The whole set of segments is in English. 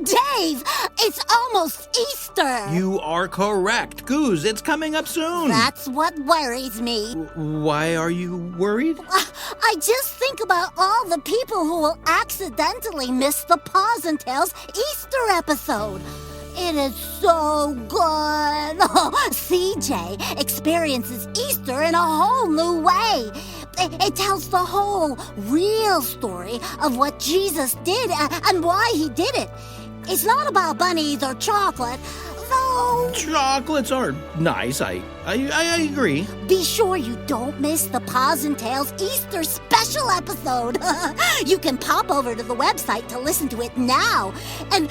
Dave, it's almost Easter. You are correct, Goose. It's coming up soon. That's what worries me. Why are you worried? I just think about all the people who will accidentally miss the Paws and Tails Easter episode. It is so good. CJ experiences Easter in a whole new way. It tells the whole real story of what Jesus did and why he did it. It's not about bunnies or chocolate, though. Chocolates are nice. I agree. Be sure you don't miss the Paws and Tails Easter special episode. You can pop over to the website to listen to it now. And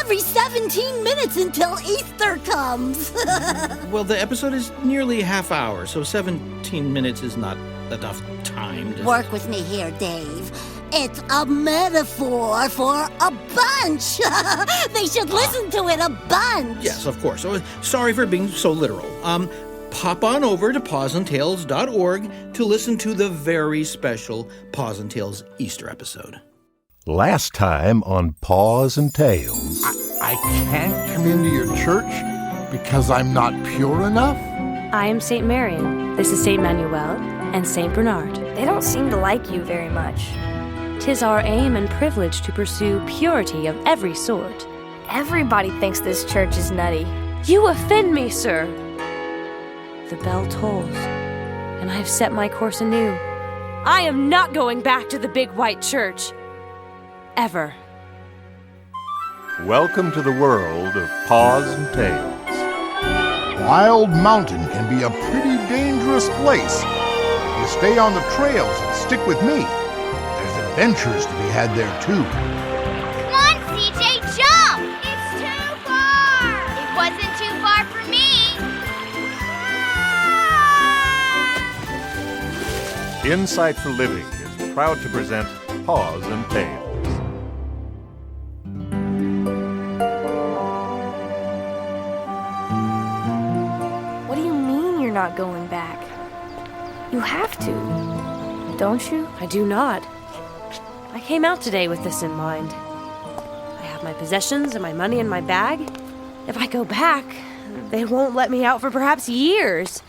every 17 minutes until Easter comes. Well, the episode is nearly a half hour, so 17 minutes is not enough time to... Work with me here, Dave. It's a metaphor for a bunch. They should listen to it a bunch. Yes, of course. Oh, sorry for being so literal. Pop on over to pawsandtails.org to listen to the very special Paws and Tails Easter episode. Last time on Paws and Tails. I can't come into your church because I'm not pure enough? I am Saint Merrion. This is Saint Manuel and Saint Bernard. They don't seem to like you very much. 'Tis our aim and privilege to pursue purity of every sort. Everybody thinks this church is nutty. You offend me, sir. The bell tolls, and I have set my course anew. I am not going back to the big white church. Ever. Welcome to the world of Paws and Tails. Wild Mountain can be a pretty dangerous place. You stay on the trails and stick with me. There's adventures to be had there, too. Come on, CJ, jump! It's too far! It wasn't too far for me! Insight for Living is proud to present Paws and Tails. What do you mean you're not going back? You have to, don't you? I do not. I came out today with this in mind. I have my possessions and my money in my bag. If I go back, they won't let me out for perhaps years.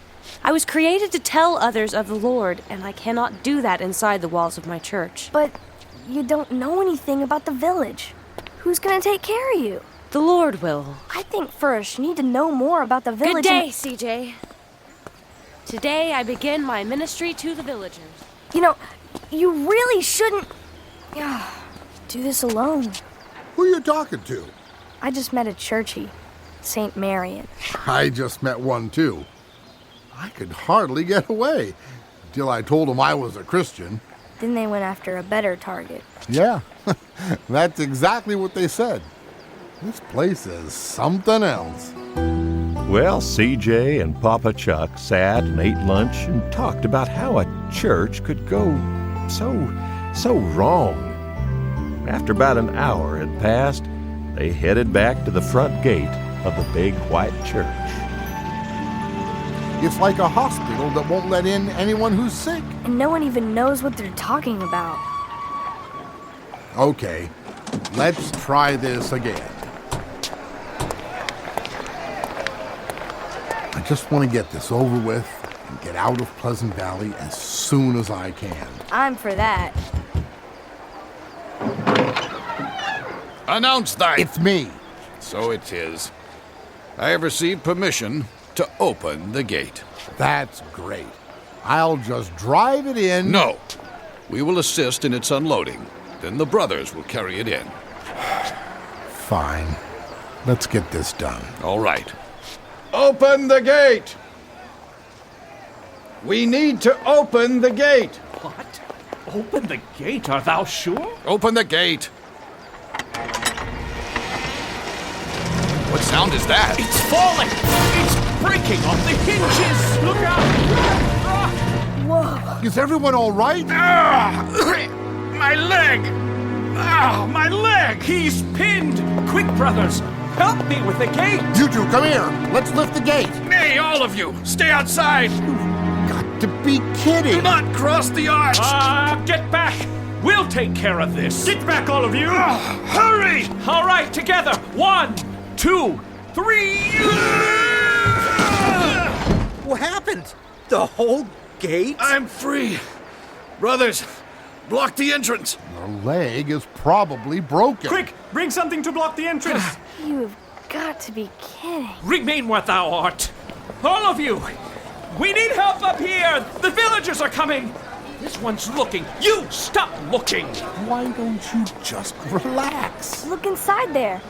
I was created to tell others of the Lord, and I cannot do that inside the walls of my church. But you don't know anything about the village. Who's gonna take care of you? The Lord will. I think first you need to know more about the village. Good day, CJ. Today I begin my ministry to the villagers. You know, you really shouldn't do this alone. Who are you talking to? I just met a churchie, Saint Merrion. I just met one, too. I could hardly get away till I told them I was a Christian. Then they went after a better target. Yeah, that's exactly what they said. This place is something else. Well, CJ and Papa Chuck sat and ate lunch and talked about how a church could go so wrong. After about an hour had passed, they headed back to the front gate of the big white church. It's like a hospital that won't let in anyone who's sick. And no one even knows what they're talking about. Okay, let's try this again. I just want to get this over with and get out of Pleasant Valley as soon as I can. I'm for that. Announce that. It's me. So it is. I have received permission to open the gate. That's great. I'll just drive it in. No. We will assist in its unloading. Then the brothers will carry it in. Fine. Let's get this done. All right. Open the gate! We need to open the gate! What? Open the gate, art thou sure? Open the gate! What sound is that? It's falling! It's breaking off the hinges! Look out! Whoa! Is everyone all right? My leg! My leg! He's pinned! Quick, brothers! Help me with the gate! You two, come here! Let's lift the gate! Nay, all of you! Stay outside! Got to be kidding! Do not cross the arch! Get back! We'll take care of this. Get back, all of you! Hurry! All right, together. 1, 2, 3. What happened? The whole gate? I'm free. Brothers, block the entrance. Your leg is probably broken. Quick, bring something to block the entrance. You've got to be kidding. Remain where thou art. All of you. We need help up here. The villagers are coming. This one's looking. You stop looking. Why don't you just relax? Look inside there.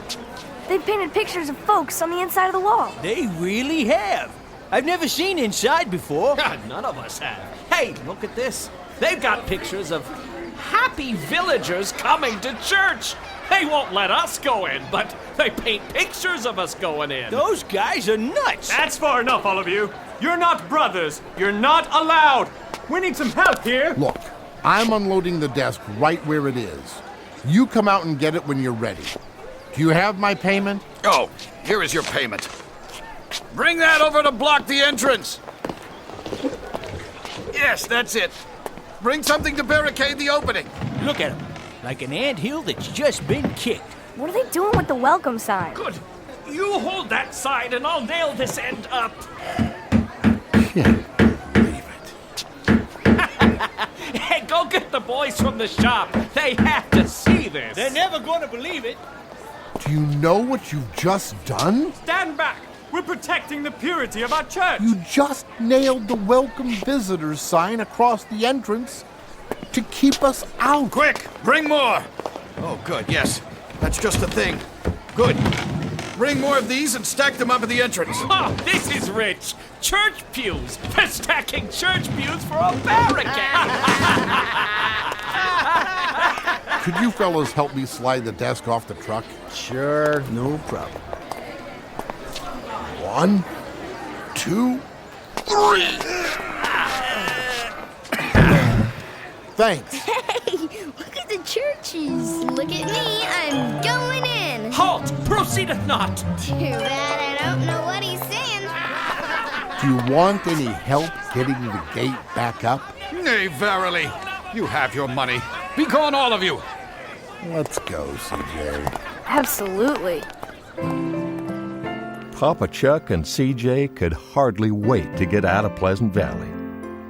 They've painted pictures of folks on the inside of the wall. They really have. I've never seen inside before. None of us have. Hey, look at this. They've got pictures of happy villagers coming to church. They won't let us go in, but they paint pictures of us going in. Those guys are nuts. That's far enough, all of you. You're not brothers. You're not allowed. We need some help here. Look, I'm unloading the desk right where it is. You come out and get it when you're ready. Do you have my payment? Oh, here is your payment. Bring that over to block the entrance. Yes, that's it. Bring something to barricade the opening. Look at them. Like an anthill that's just been kicked. What are they doing with the welcome sign? Good. You hold that side and I'll nail this end up. Can't believe it. Hey, go get the boys from the shop. They have to see this. They're never going to believe it. Do you know what you've just done? Stand back. We're protecting the purity of our church. You just nailed the welcome visitors sign across the entrance to keep us out. Quick, bring more. Oh, good, yes. That's just the thing. Good. Bring more of these and stack them up at the entrance. Oh, this is rich. Church pews. They're stacking church pews for a barricade. Could you fellas help me slide the desk off the truck? Sure, no problem. 1, 2, 3. Thanks. Hey, look at the churches. Look at me, I'm going in. Halt! Proceedeth not. Too bad I don't know what he's saying. Do you want any help getting the gate back up? Nay, verily. You have your money. Be gone, all of you. Let's go, CJ. Absolutely. Papa Chuck and CJ could hardly wait to get out of Pleasant Valley.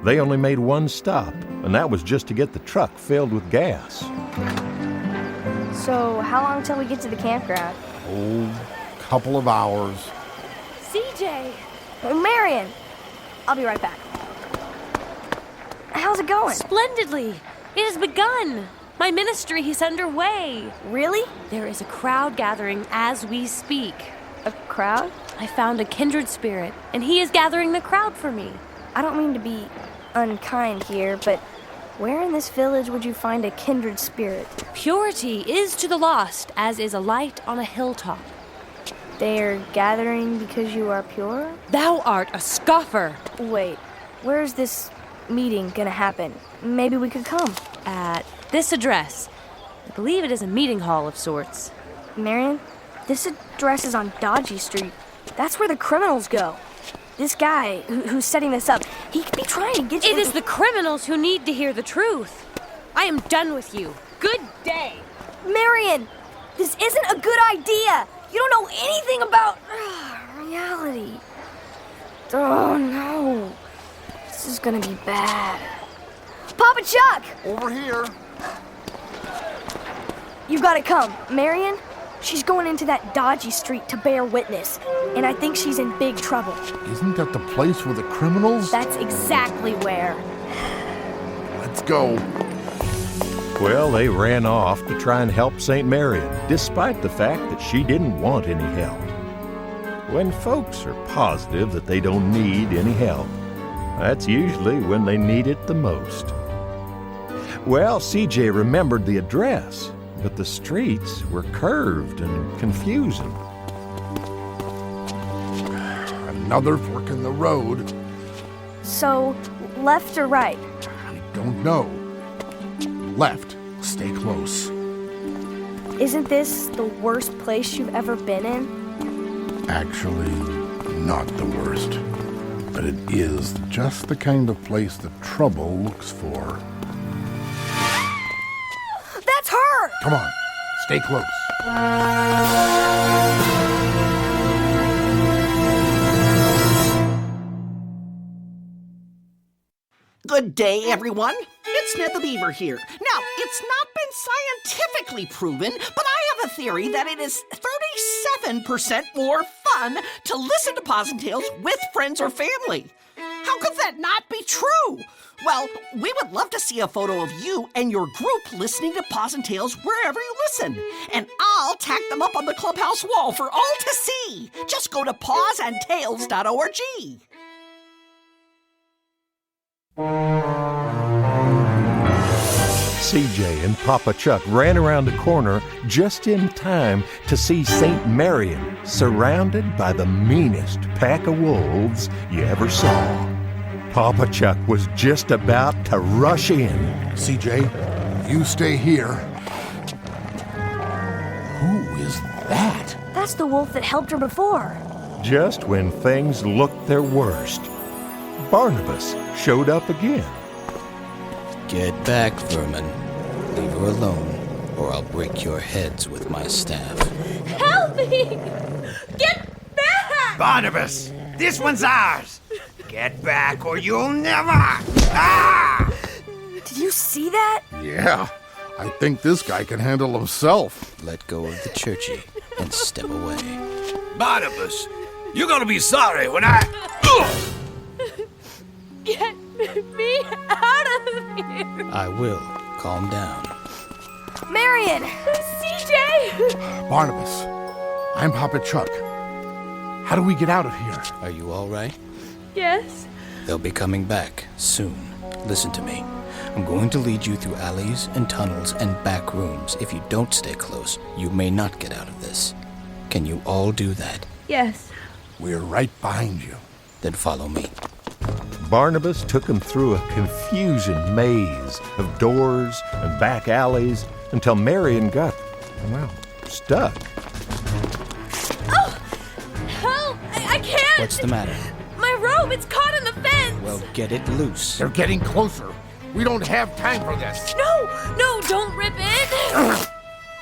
They only made one stop, and that was just to get the truck filled with gas. So, how long till we get to the campground? Oh, couple of hours. CJ! Oh, Marion! I'll be right back. How's it going? Splendidly. It has begun. My ministry is underway. Really? There is a crowd gathering as we speak. A crowd? I found a kindred spirit, and he is gathering the crowd for me. I don't mean to be unkind here, but where in this village would you find a kindred spirit? Purity is to the lost as is a light on a hilltop. They're gathering because you are pure? Thou art a scoffer. Wait, where's this meeting gonna happen? Maybe we could come. At this address. I believe it is a meeting hall of sorts. Marion, this address is on Dodgy Street. That's where the criminals go. This guy who's setting this up, he could be trying to get you... It is the criminals who need to hear the truth. I am done with you. Good day. Marion, this isn't a good idea. You don't know anything about reality. Oh, no. This is gonna be bad. Papa Chuck! Over here. You gotta come. Marion, she's going into that Dodgy Street to bear witness, and I think she's in big trouble. Isn't that the place where the criminals? That's exactly where. Let's go. Well, they ran off to try and help Saint Merrion, despite the fact that she didn't want any help. When folks are positive that they don't need any help, that's usually when they need it the most. Well, CJ remembered the address, but the streets were curved and confusing. Another fork in the road. So, left or right? I don't know. Left. Stay close. Isn't this the worst place you've ever been in? Actually, not the worst. But it is just the kind of place that trouble looks for. Come on, stay close. Good day, everyone. It's Ned the Beaver here. Now, it's not been scientifically proven, but I have a theory that it is 37% more fun to listen to Paws and Tales with friends or family. How could that not be true? Well, we would love to see a photo of you and your group listening to Paws and Tales wherever you listen. And I'll tack them up on the Clubhouse wall for all to see. Just go to pawsandtales.org. CJ and Papa Chuck ran around the corner just in time to see Saint Merrion surrounded by the meanest pack of wolves you ever saw. Papa Chuck was just about to rush in. CJ, you stay here. Who is that? That's the wolf that helped her before. Just when things looked their worst, Barnabas showed up again. Get back, vermin. Leave her alone, or I'll break your heads with my staff. Help me! Get back! Barnabas, this one's ours. Get back or you'll never... Ah! Did you see that? Yeah, I think this guy can handle himself. Let go of the churchy and step away. Barnabas, you're gonna be sorry when I... Get me out of here! I will. Calm down. Marion! CJ! Barnabas, I'm Papa Chuck. How do we get out of here? Are you all right? Yes? They'll be coming back soon. Listen to me. I'm going to lead you through alleys and tunnels and back rooms. If you don't stay close, you may not get out of this. Can you all do that? Yes. We're right behind you. Then follow me. Barnabas took him through a confusing maze of doors and back alleys until Marion got, well, stuck. Oh! Help! I can't! What's the matter? My robe, it's caught in the fence! Well, get it loose. They're getting closer. We don't have time for this. No, don't rip it!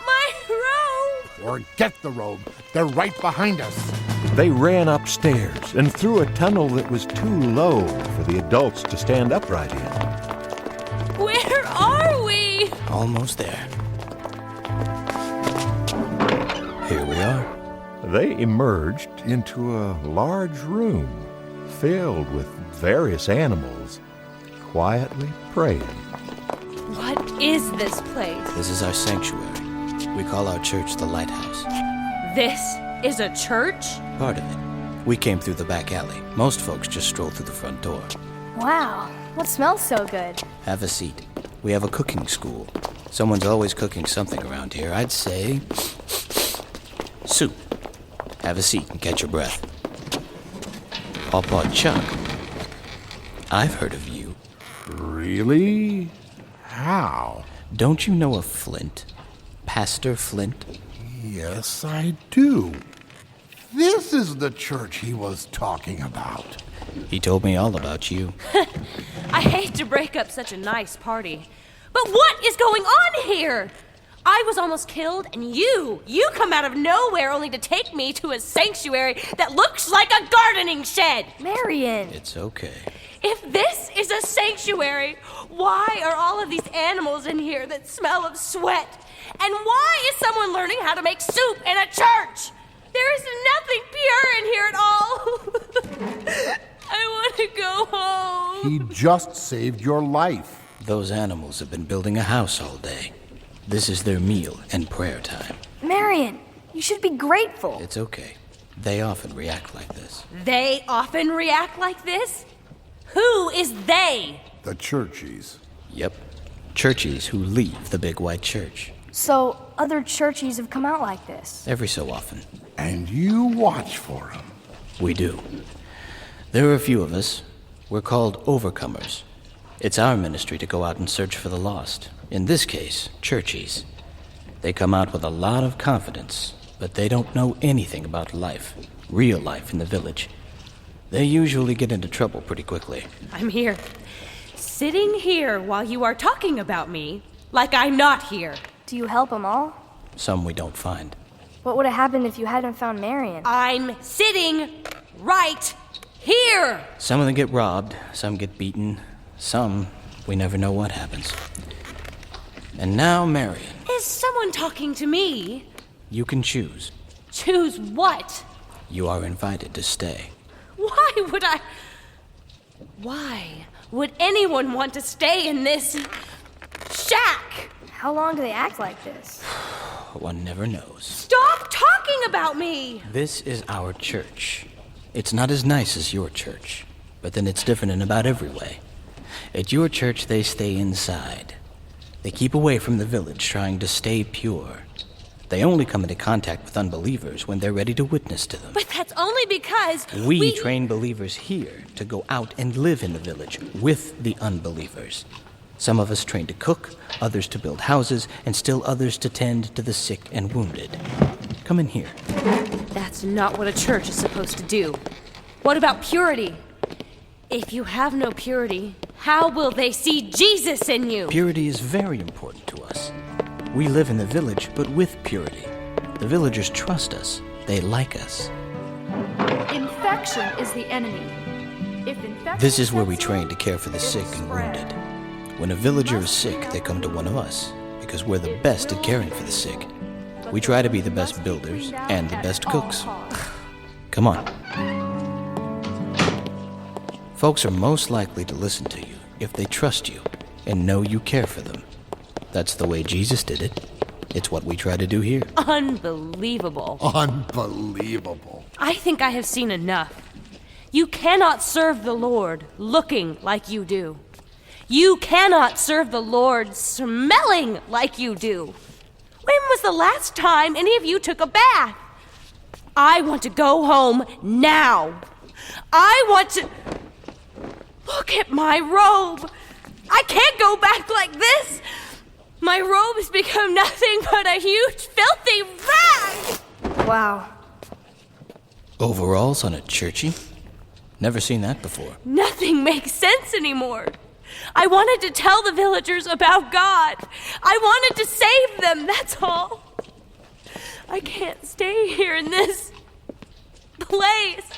My robe! Or get the robe. They're right behind us. They ran upstairs and through a tunnel that was too low for the adults to stand upright in. Where are we? Almost there. Here we are. They emerged into a large room filled with various animals quietly praying. What is this place? This is our sanctuary. We call our church the Lighthouse. This is a church? Part of it. We came through the back alley. Most folks just stroll through the front door. Wow, what smells so good? Have a seat. We have a cooking school. Someone's always cooking something around here. I'd say... soup. Have a seat and catch your breath. Pawpaw Chuck, I've heard of you. Really? How? Don't you know of Flint? Pastor Flint? Yes, I do. This is the church he was talking about. He told me all about you. I hate to break up such a nice party, but what is going on here? I was almost killed, and you come out of nowhere only to take me to a sanctuary that looks like a gardening shed. Marion! It's okay. If this is a sanctuary, why are all of these animals in here that smell of sweat? And why is someone learning how to make soup in a church? There is nothing pure in here at all. I want to go home. He just saved your life. Those animals have been building a house all day. This is their meal and prayer time. Marion, you should be grateful. It's okay. They often react like this. They often react like this? Who is they? The churchies. Yep. Churchies who leave the big white church. So, other churchies have come out like this? Every so often. And you watch for them. We do. There are a few of us. We're called overcomers. It's our ministry to go out and search for the lost. In this case, churchies. They come out with a lot of confidence, but they don't know anything about life, real life in the village. They usually get into trouble pretty quickly. I'm here, sitting here while you are talking about me like I'm not here. Do you help them all? Some we don't find. What would have happened if you hadn't found Marion? I'm sitting right here! Some of them get robbed, some get beaten, some we never know what happens. And now Marion. Is someone talking to me? You can choose. Choose what? You are invited to stay. Why would anyone want to stay in this shack? How long do they act like this? One never knows. Stop talking about me! This is our church. It's not as nice as your church, but then it's different in about every way. At your church, they stay inside. They keep away from the village, trying to stay pure. They only come into contact with unbelievers when they're ready to witness to them. But that's only because we train believers here to go out and live in the village with the unbelievers. Some of us train to cook, others to build houses, and still others to tend to the sick and wounded. Come in here. That's not what a church is supposed to do. What about purity? If you have no purity, how will they see Jesus in you? Purity is very important to us. We live in the village, but with purity. The villagers trust us. They like us. Infection is the enemy. This is where we train to care for the sick and wounded. When a villager is sick, they come to one of us, because we're the best at caring for the sick. We try to be the best builders and the best cooks. Come on. Folks are most likely to listen to you if they trust you and know you care for them. That's the way Jesus did it. It's what we try to do here. Unbelievable. Unbelievable. I think I have seen enough. You cannot serve the Lord looking like you do. You cannot serve the Lord smelling like you do. When was the last time any of you took a bath? I want to go home now. I want to... Look at my robe. I can't go back like this. My robe has become nothing but a huge, filthy rag. Wow. Overalls on a churchy? Never seen that before. Nothing makes sense anymore. I wanted to tell the villagers about God. I wanted to save them, that's all. I can't stay here in this place.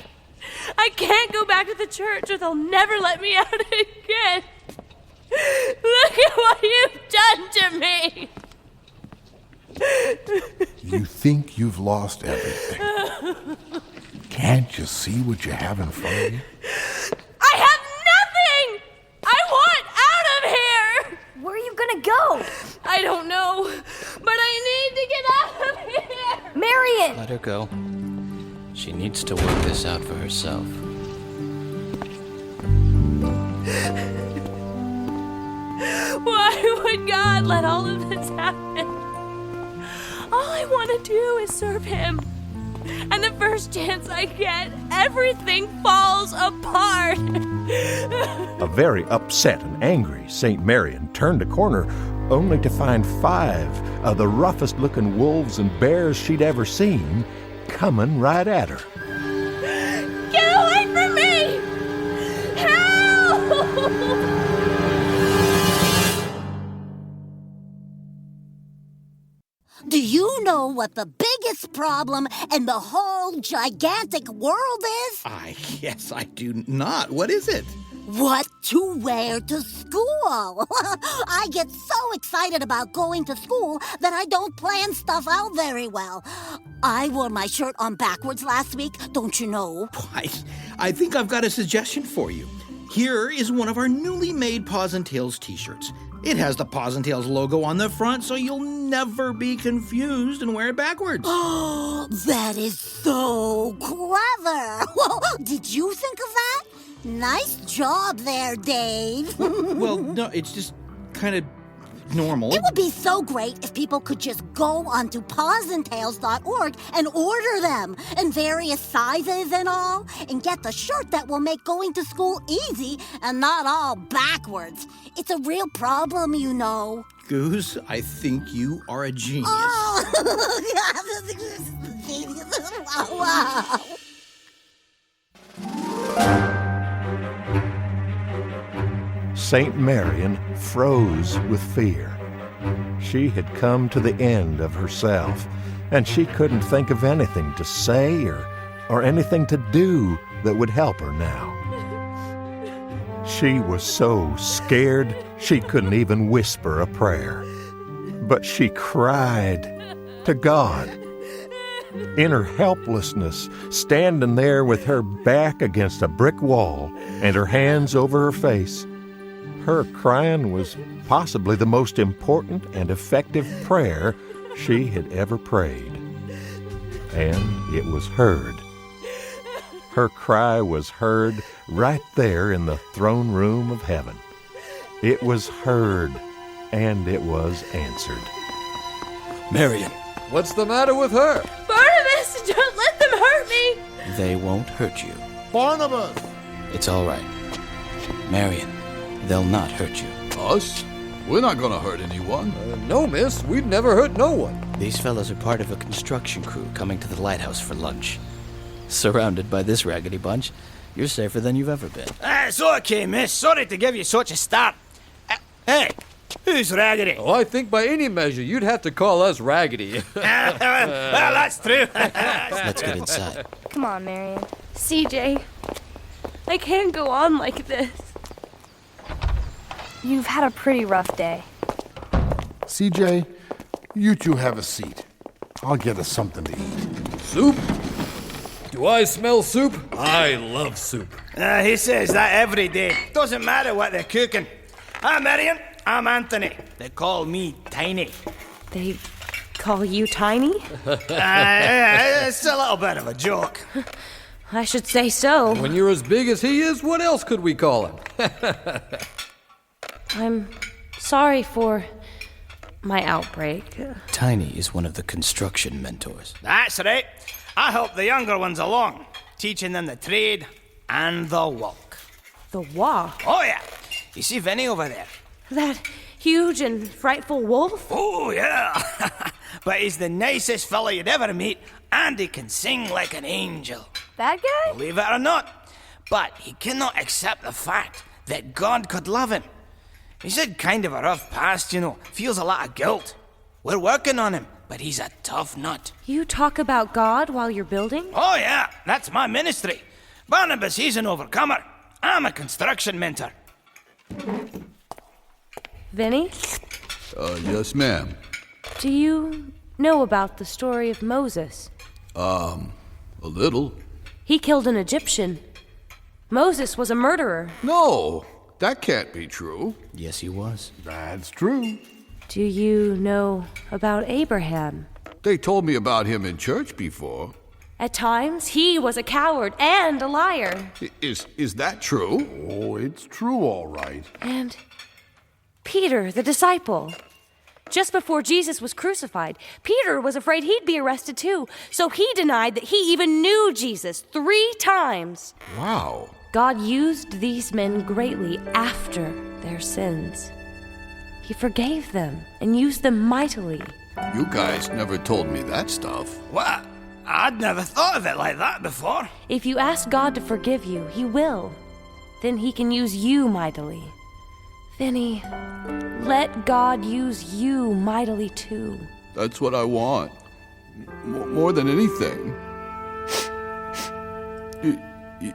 I can't go back to the church or they'll never let me out again. Look at what you've done to me. You think you've lost everything. Can't you see what you have in front of you? I have nothing! I want out of here! Where are you gonna go? I don't know, but I need to get out of here! Marion! Let her go. She needs to work this out for herself. Why would God let all of this happen? All I want to do is serve Him. And the first chance I get, everything falls apart. A very upset and angry Saint Merrion turned a corner only to find 5 of the roughest-looking wolves and bears she'd ever seen coming right at her. Get away from me! Help! Do you know what the biggest problem in the whole gigantic world is? Yes, I do not. What is it? What to wear to school. I get so excited about going to school that I don't plan stuff out very well. I wore my shirt on backwards last week, don't you know? I think I've got a suggestion for you. Here is one of our newly made Paws and Tails t-shirts. It has the Paws and Tails logo on the front, so you'll never be confused and wear it backwards. Oh, that is so clever. Well, did you think of that? Nice job there, Dave. Well, no, it's just kind of normal. It would be so great if people could just go onto pawsandtails.org and order them in various sizes and all, and get the shirt that will make going to school easy and not all backwards. It's a real problem, you know. Goose, I think you are a genius. Wow. Saint Merrion froze with fear. She she had come to the end of herself, and she couldn't think of anything to say or anything to do that would help her now. She was so scared she couldn't even whisper a prayer. But she cried to God. In her helplessness, standing there with her back against a brick wall and her hands over her face, her crying was possibly the most important and effective prayer she had ever prayed. And it was heard. Her cry was heard right there in the throne room of heaven. It was heard, and it was answered. Marion. What's the matter with her? Barnabas, don't let them hurt me! They won't hurt you. Barnabas! It's all right. Marion, they'll not hurt you. Us? We're not gonna hurt anyone. No, miss. We'd never hurt no one. These fellows are part of a construction crew coming to the lighthouse for lunch. Surrounded by this raggedy bunch, you're safer than you've ever been. It's okay, miss. Sorry to give you such a start. Hey, who's raggedy? Oh, I think by any measure you'd have to call us raggedy. Well, that's true. Let's get inside. Come on, Marion. CJ, I can't go on like this. You've had a pretty rough day. CJ, you two have a seat. I'll get us something to eat. Soup? Do I smell soup? I love soup. He says that every day. Doesn't matter what they're cooking. I'm Marion. I'm Anthony. They call me Tiny. They call you Tiny? It's a little bit of a joke. I should say so. When you're as big as he is, what else could we call him? I'm sorry for my outbreak. Tiny is one of the construction mentors. That's right. I help the younger ones along, teaching them the trade and the walk. The walk? Oh, yeah. You see Vinny over there? That huge and frightful wolf? Oh, yeah. But he's the nicest fella you'd ever meet, and he can sing like an angel. That guy? Believe it or not. But he cannot accept the fact that God could love him. He's had kind of a rough past, you know. Feels a lot of guilt. We're working on him, but he's a tough nut. You talk about God while you're building? Oh, yeah. That's my ministry. Barnabas, he's an overcomer. I'm a construction mentor. Vinny? Yes, ma'am. Do you know about the story of Moses? A little. He killed an Egyptian. Moses was a murderer. No, that can't be true. Yes, he was. That's true. Do you know about Abraham? They told me about him in church before. At times, he was a coward and a liar. Is that true? Oh, it's true, all right. And Peter, the disciple. Just before Jesus was crucified, Peter was afraid he'd be arrested too, so he denied that he even knew Jesus 3 times. Wow. God used these men greatly after their sins. He forgave them and used them mightily. You guys never told me that stuff. What? I'd never thought of it like that before. If you ask God to forgive you, He will. Then He can use you mightily. Vinny, let God use you mightily too. That's what I want. More than anything.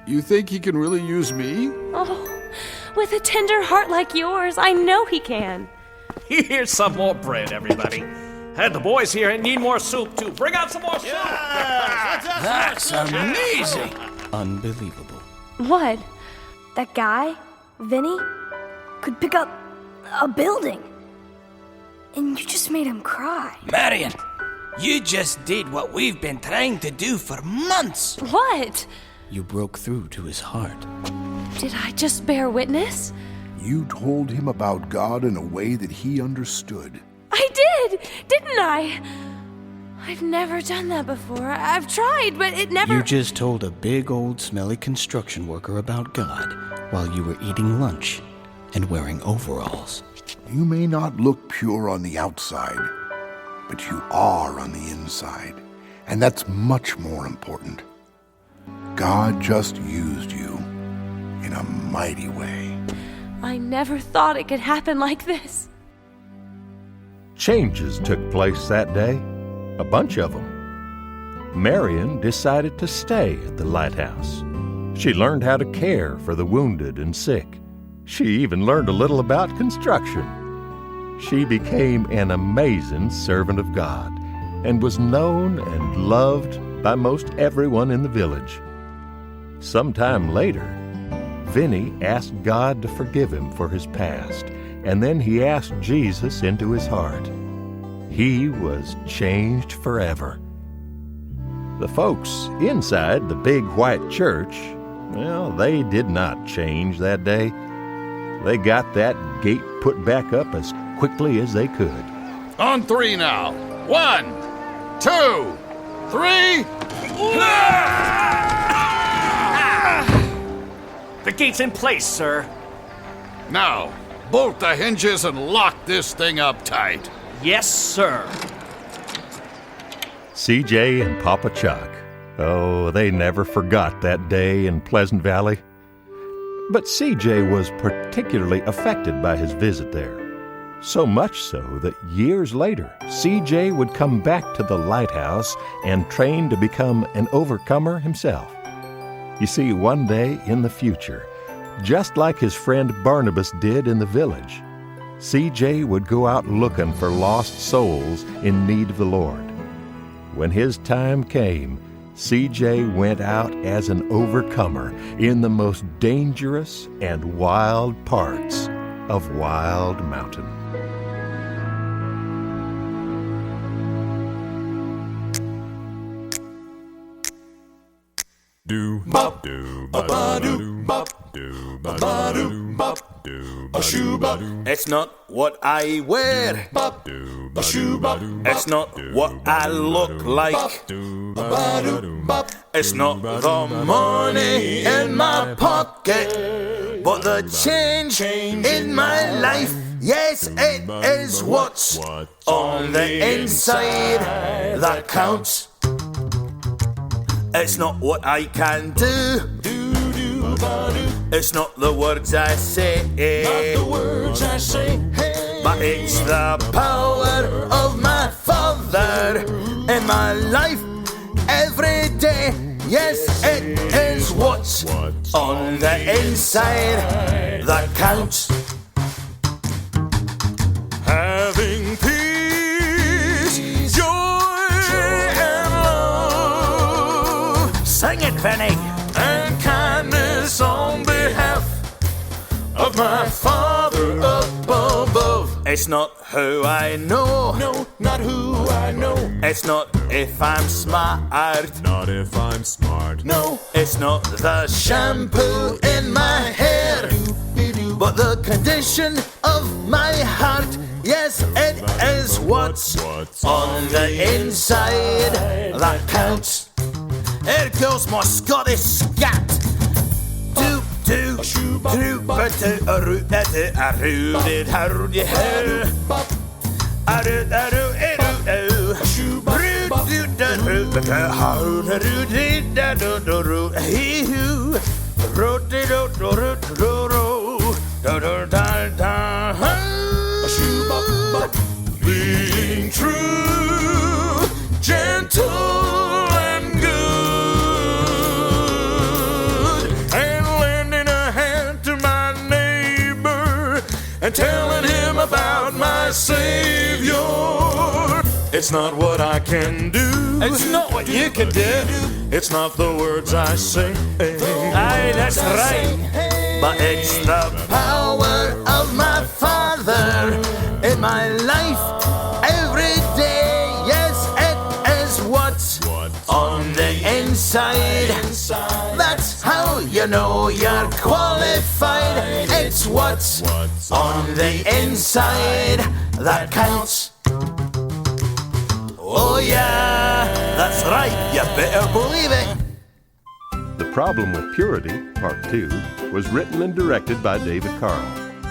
You think he can really use me? Oh, with a tender heart like yours, I know He can. Here's some more bread, everybody. And the boys here need more soup, too. Bring out some more soup! That's amazing! Unbelievable. What? That guy, Vinny, could pick up a building. And you just made him cry. Marion, you just did what we've been trying to do for months. What? You broke through to his heart. Did I just bear witness? You told him about God in a way that he understood. I did, didn't I? I've never done that before. I've tried, but it never... You just told a big old smelly construction worker about God while you were eating lunch and wearing overalls. You may not look pure on the outside, but you are on the inside. And that's much more important. God just used you in a mighty way. I never thought it could happen like this. Changes took place that day, a bunch of them. Marion decided to stay at the lighthouse. She learned how to care for the wounded and sick. She even learned a little about construction. She became an amazing servant of God and was known and loved by most everyone in the village. Sometime later, Vinny asked God to forgive him for his past, and then he asked Jesus into his heart. He was changed forever. The folks inside the big white church, well, they did not change that day. They got that gate put back up as quickly as they could. On 3 now. 1, 2, 3. The gate's in place, sir. Now, bolt the hinges and lock this thing up tight. Yes, sir. CJ and Papa Chuck, oh, they never forgot that day in Pleasant Valley. But CJ was particularly affected by his visit there. So much so that years later, CJ would come back to the lighthouse and train to become an overcomer himself. You see, one day in the future, just like his friend Barnabas did in the village, CJ would go out looking for lost souls in need of the Lord. When his time came, CJ went out as an overcomer in the most dangerous and wild parts of Wild Mountain. Do bop do ba do bop do ba do bop do a shoe bop. It's not what I wear. Bop do a shoe bop. It's not what I look like. It's not the money in my pocket, but the change in my life. Yes, it is what's on the inside that counts. It's not what I can do. It's not the words I say. But it's the power of my Father in my life every day. Yes, it is what's on the inside that counts. Having peace, joy, and love. Sing it, Vinny. And kindness on behalf of my Father up above. It's not who I know. No, not who I know. It's not if I'm smart. Not if I'm smart. No, it's not the shampoo in my hair, but the condition of my heart. Yes, it is what's on the inside that counts. Here goes my Scottish scat. Do, do, do, but a root, a rooted, hardy hair. A root, a root, a root, a shoe, root, a root, a root, a root, a root, he who wrote it out, root, a shoe, but being true, gentle, and good, and lending a hand to my neighbor, and telling him about my Savior. It's not what I can do. It's not what you can do. It's not the words I sing. Aye, that's right. But it's the power of my Father in my life every day. Yes, it is what's on the inside. That's how you know you're qualified. It's what's on the inside that counts. Oh yeah, that's right, you better believe it. The Problem with Purity, Part 2, was written and directed by David Carl.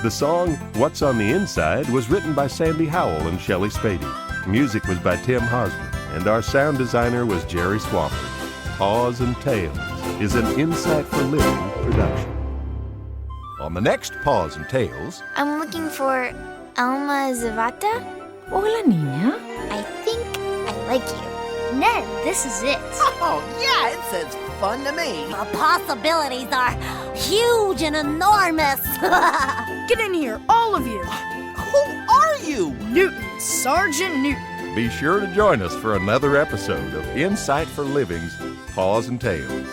The song What's on the Inside was written by Sandy Howell and Shelley Spady. Music was by Tim Hosmer, and our sound designer was Jerry Swafford. Paws and Tales is an Insight for Living production. On the next Paws and Tales... I'm looking for Alma Zavata. Hola, niña. I think I like you. Ned, this is it. Oh, yeah, it says fun to me. The possibilities are huge and enormous. Get in here, all of you. Who are you? Newton, Sergeant Newton. Be sure to join us for another episode of Insight for Living's Paws and Tales.